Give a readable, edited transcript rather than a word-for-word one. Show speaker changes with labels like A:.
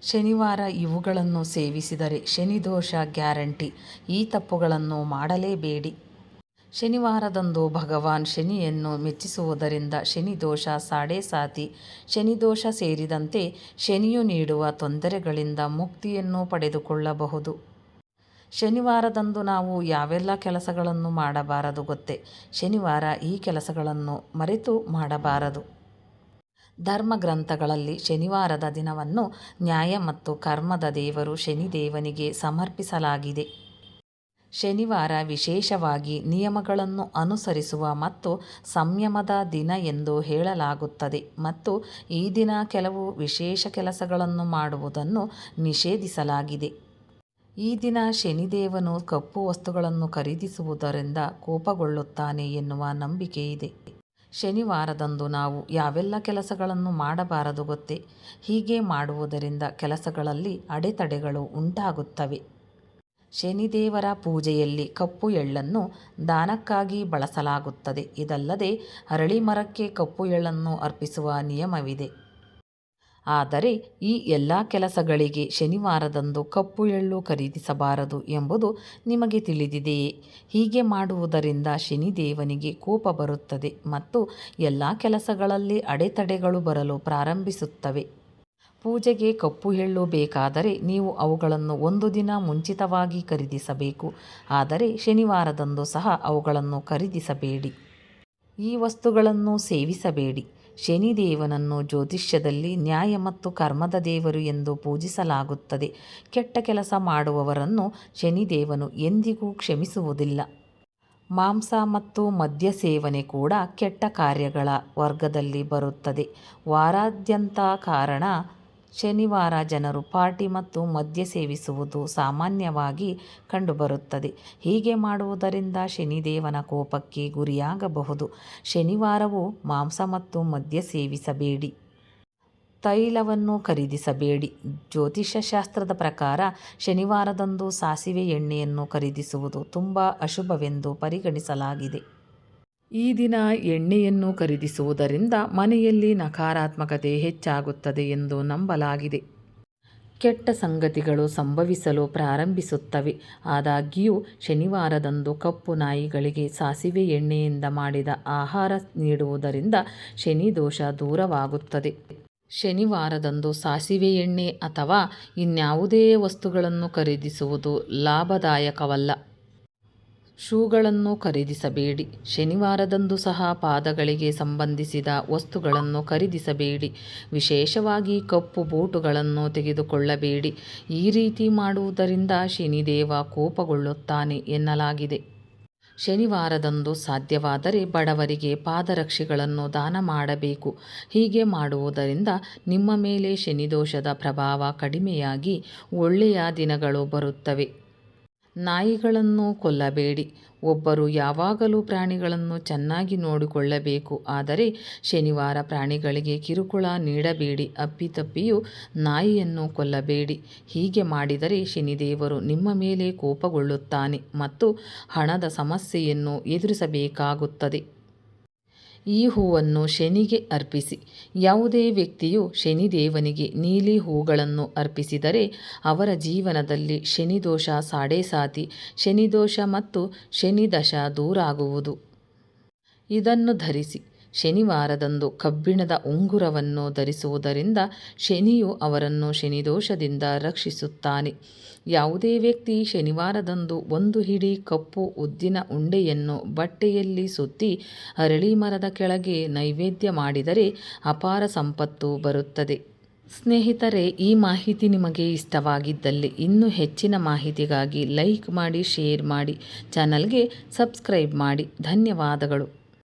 A: ಶನಿವಾರ ಇವುಗಳನ್ನು ಸೇವಿಸಿದರೆ ಶನಿದೋಷ ಗ್ಯಾರಂಟಿ. ಈ ತಪ್ಪುಗಳನ್ನು ಮಾಡಲೇಬೇಡಿ. ಶನಿವಾರದಂದು ಭಗವಾನ್ ಶನಿಯನ್ನು ಮೆಚ್ಚಿಸುವುದರಿಂದ ಶನಿದೋಷ ಸಾಡೇಸಾತಿ, ಶನಿದೋಷ ಸೇರಿದಂತೆ ಶನಿಯು ನೀಡುವ ತೊಂದರೆಗಳಿಂದ ಮುಕ್ತಿಯನ್ನು ಪಡೆದುಕೊಳ್ಳಬಹುದು. ಶನಿವಾರದಂದು ನಾವು ಯಾವೆಲ್ಲ ಕೆಲಸಗಳನ್ನು ಮಾಡಬಾರದು ಗೊತ್ತೇ? ಶನಿವಾರ ಈ ಕೆಲಸಗಳನ್ನು ಮರೆತು ಮಾಡಬಾರದು. ಧರ್ಮಗ್ರಂಥಗಳಲ್ಲಿ ಶನಿವಾರದ ದಿನವನ್ನು ನ್ಯಾಯ ಮತ್ತು ಕರ್ಮದ ದೇವರು ಶನಿದೇವನಿಗೆ ಸಮರ್ಪಿಸಲಾಗಿದೆ. ಶನಿವಾರ ವಿಶೇಷವಾಗಿ ನಿಯಮಗಳನ್ನು ಅನುಸರಿಸುವ ಮತ್ತು ಸಂಯಮದ ದಿನ ಎಂದು ಹೇಳಲಾಗುತ್ತದೆ ಮತ್ತು ಈ ದಿನ ಕೆಲವು ವಿಶೇಷ ಕೆಲಸಗಳನ್ನು ಮಾಡುವುದನ್ನು ನಿಷೇಧಿಸಲಾಗಿದೆ. ಈ ದಿನ ಶನಿದೇವನು ಕಪ್ಪು ವಸ್ತುಗಳನ್ನು ಖರೀದಿಸುವುದರಿಂದ ಕೋಪಗೊಳ್ಳುತ್ತಾನೆ ಎನ್ನುವ ನಂಬಿಕೆ ಇದೆ. ಶನಿವಾರದಂದು ನಾವು ಯಾವೆಲ್ಲ ಕೆಲಸಗಳನ್ನು ಮಾಡಬಾರದು ಗೊತ್ತೇ? ಹೀಗೆ ಮಾಡುವುದರಿಂದ ಕೆಲಸಗಳಲ್ಲಿ ಅಡೆತಡೆಗಳು ಉಂಟಾಗುತ್ತವೆ. ಶನಿದೇವರ ಪೂಜೆಯಲ್ಲಿ ಕಪ್ಪು ಎಳ್ಳನ್ನು ದಾನಕ್ಕಾಗಿ ಬಳಸಲಾಗುತ್ತದೆ. ಇದಲ್ಲದೆ ಅರಳಿ ಮರಕ್ಕೆ ಕಪ್ಪು ಎಳ್ಳನ್ನು ಅರ್ಪಿಸುವ ನಿಯಮವಿದೆ. ಆದರೆ ಈ ಎಲ್ಲ ಕೆಲಸಗಳಿಗೆ ಶನಿವಾರದಂದು ಕಪ್ಪು ಎಳ್ಳು ಖರೀದಿಸಬಾರದು ಎಂಬುದು ನಿಮಗೆ ತಿಳಿದಿದೆಯೇ? ಹೀಗೆ ಮಾಡುವುದರಿಂದ ಶನಿದೇವನಿಗೆ ಕೋಪ ಬರುತ್ತದೆ ಮತ್ತು ಎಲ್ಲ ಕೆಲಸಗಳಲ್ಲಿ ಅಡೆತಡೆಗಳು ಬರಲು ಪ್ರಾರಂಭಿಸುತ್ತವೆ. ಪೂಜೆಗೆ ಕಪ್ಪು ಎಳ್ಳು ಬೇಕಾದರೆ ನೀವು ಅವುಗಳನ್ನು ಒಂದು ದಿನ ಮುಂಚಿತವಾಗಿ ಖರೀದಿಸಬೇಕು. ಆದರೆ ಶನಿವಾರದಂದು ಸಹ ಅವುಗಳನ್ನು ಖರೀದಿಸಬೇಡಿ. ಈ ವಸ್ತುಗಳನ್ನು ಸೇವಿಸಬೇಡಿ. ಶನಿದೇವನನ್ನು ಜ್ಯೋತಿಷ್ಯದಲ್ಲಿ ನ್ಯಾಯ ಮತ್ತು ಕರ್ಮದ ದೇವರು ಎಂದು ಪೂಜಿಸಲಾಗುತ್ತದೆ. ಕೆಟ್ಟ ಕೆಲಸ ಮಾಡುವವರನ್ನು ಶನಿದೇವನು ಎಂದಿಗೂ ಕ್ಷಮಿಸುವುದಿಲ್ಲ. ಮಾಂಸ ಮತ್ತು ಮದ್ಯ ಸೇವನೆ ಕೂಡ ಕೆಟ್ಟ ಕಾರ್ಯಗಳ ವರ್ಗದಲ್ಲಿ ಬರುತ್ತದೆ. ವಾರಾದ್ಯಂತ ಕಾರಣ ಶನಿವಾರ ಜನರು ಪಾರ್ಟಿ ಮತ್ತು ಮದ್ಯ ಸೇವಿಸುವುದು ಸಾಮಾನ್ಯವಾಗಿ ಕಂಡುಬರುತ್ತದೆ. ಹೀಗೆ ಮಾಡುವುದರಿಂದ ಶನಿದೇವನ ಕೋಪಕ್ಕೆ ಗುರಿಯಾಗಬಹುದು. ಶನಿವಾರವೂ ಮಾಂಸ ಮತ್ತು ಮದ್ಯ ಸೇವಿಸಬೇಡಿ. ತೈಲವನ್ನು ಖರೀದಿಸಬೇಡಿ. ಜ್ಯೋತಿಷ್ಯಶಾಸ್ತ್ರದ ಪ್ರಕಾರ ಶನಿವಾರದಂದು ಸಾಸಿವೆ ಎಣ್ಣೆಯನ್ನು ಖರೀದಿಸುವುದು ತುಂಬ ಅಶುಭವೆಂದು ಪರಿಗಣಿಸಲಾಗಿದೆ. ಈ ದಿನ ಎಣ್ಣೆಯನ್ನು ಖರೀದಿಸುವುದರಿಂದ ಮನೆಯಲ್ಲಿ ನಕಾರಾತ್ಮಕತೆ ಹೆಚ್ಚಾಗುತ್ತದೆ ಎಂದು ನಂಬಲಾಗಿದೆ. ಕೆಟ್ಟ ಸಂಗತಿಗಳು ಸಂಭವಿಸಲು ಪ್ರಾರಂಭಿಸುತ್ತವೆ. ಆದಾಗ್ಯೂ ಶನಿವಾರದಂದು ಕಪ್ಪು ನಾಯಿಗಳಿಗೆ ಸಾಸಿವೆ ಎಣ್ಣೆಯಿಂದ ಮಾಡಿದ ಆಹಾರ ನೀಡುವುದರಿಂದ ಶನಿದೋಷ ದೂರವಾಗುತ್ತದೆ. ಶನಿವಾರದಂದು ಸಾಸಿವೆ ಎಣ್ಣೆ ಅಥವಾ ಇನ್ಯಾವುದೇ ವಸ್ತುಗಳನ್ನು ಖರೀದಿಸುವುದು ಲಾಭದಾಯಕವಲ್ಲ. ಶೂಗಳನ್ನು ಖರೀದಿಸಬೇಡಿ. ಶನಿವಾರದಂದು ಸಹ ಪಾದಗಳಿಗೆ ಸಂಬಂಧಿಸಿದ ವಸ್ತುಗಳನ್ನು ಖರೀದಿಸಬೇಡಿ. ವಿಶೇಷವಾಗಿ ಕಪ್ಪು ಬೂಟುಗಳನ್ನು ತೆಗೆದುಕೊಳ್ಳಬೇಡಿ. ಈ ರೀತಿ ಮಾಡುವುದರಿಂದ ಶನಿದೇವ ಕೋಪಗೊಳ್ಳುತ್ತಾನೆ ಎನ್ನಲಾಗಿದೆ. ಶನಿವಾರದಂದು ಸಾಧ್ಯವಾದರೆ ಬಡವರಿಗೆ ಪಾದರಕ್ಷೆಗಳನ್ನು ದಾನ ಮಾಡಬೇಕು. ಹೀಗೆ ಮಾಡುವುದರಿಂದ ನಿಮ್ಮ ಮೇಲೆ ಶನಿದೋಷದ ಪ್ರಭಾವ ಕಡಿಮೆಯಾಗಿ ಒಳ್ಳೆಯ ದಿನಗಳು ಬರುತ್ತವೆ. ನಾಯಿಗಳನ್ನು ಕೊಲ್ಲಬೇಡಿ. ಒಬ್ಬರು ಯಾವಾಗಲೂ ಪ್ರಾಣಿಗಳನ್ನು ಚೆನ್ನಾಗಿ ನೋಡಿಕೊಳ್ಳಬೇಕು. ಆದರೆ ಶನಿವಾರ ಪ್ರಾಣಿಗಳಿಗೆ ಕಿರುಕುಳ ನೀಡಬೇಡಿ. ಅಪ್ಪಿತಪ್ಪಿಯೂ ನಾಯಿಯನ್ನು ಕೊಲ್ಲಬೇಡಿ. ಹೀಗೆ ಮಾಡಿದರೆ ಶನಿದೇವರು ನಿಮ್ಮ ಮೇಲೆ ಕೋಪಗೊಳ್ಳುತ್ತಾನೆ ಮತ್ತು ಹಣದ ಸಮಸ್ಯೆಯನ್ನು ಎದುರಿಸಬೇಕಾಗುತ್ತದೆ. ಈ ಹೂವನ್ನು ಶನಿಗೆ ಅರ್ಪಿಸಿ. ಯಾವುದೇ ವ್ಯಕ್ತಿಯು ಶನಿದೇವನಿಗೆ ನೀಲಿ ಹೂಗಳನ್ನು ಅರ್ಪಿಸಿದರೆ ಅವರ ಜೀವನದಲ್ಲಿ ಶನಿದೋಷ ಸಾಡೇಸಾತಿ, ಶನಿದೋಷ ಮತ್ತು ಶನಿದಶ ದೂರಾಗುವುದು. ಇದನ್ನು ಧರಿಸಿ. ಶನಿವಾರದಂದು ಕಬ್ಬಿಣದ ಉಂಗುರವನ್ನು ಧರಿಸುವುದರಿಂದ ಶನಿಯು ಅವರನ್ನು ಶನಿದೋಷದಿಂದ ರಕ್ಷಿಸುತ್ತಾನೆ. ಯಾವುದೇ ವ್ಯಕ್ತಿ ಶನಿವಾರದಂದು ಒಂದು ಹಿಡಿ ಕಪ್ಪು ಉದ್ದಿನ ಉಂಡೆಯನ್ನು ಬಟ್ಟೆಯಲ್ಲಿ ಸುತ್ತಿ ಅರಳಿ ಮರದ ಕೆಳಗೆ ನೈವೇದ್ಯ ಮಾಡಿದರೆ ಅಪಾರ ಸಂಪತ್ತು ಬರುತ್ತದೆ. ಸ್ನೇಹಿತರೆ, ಈ ಮಾಹಿತಿ ನಿಮಗೆ ಇಷ್ಟವಾಗಿದ್ದಲ್ಲಿ ಇನ್ನೂ ಹೆಚ್ಚಿನ ಮಾಹಿತಿಗಾಗಿ ಲೈಕ್ ಮಾಡಿ, ಶೇರ್ ಮಾಡಿ, ಚಾನಲ್ಗೆ ಸಬ್ಸ್ಕ್ರೈಬ್ ಮಾಡಿ. ಧನ್ಯವಾದಗಳು.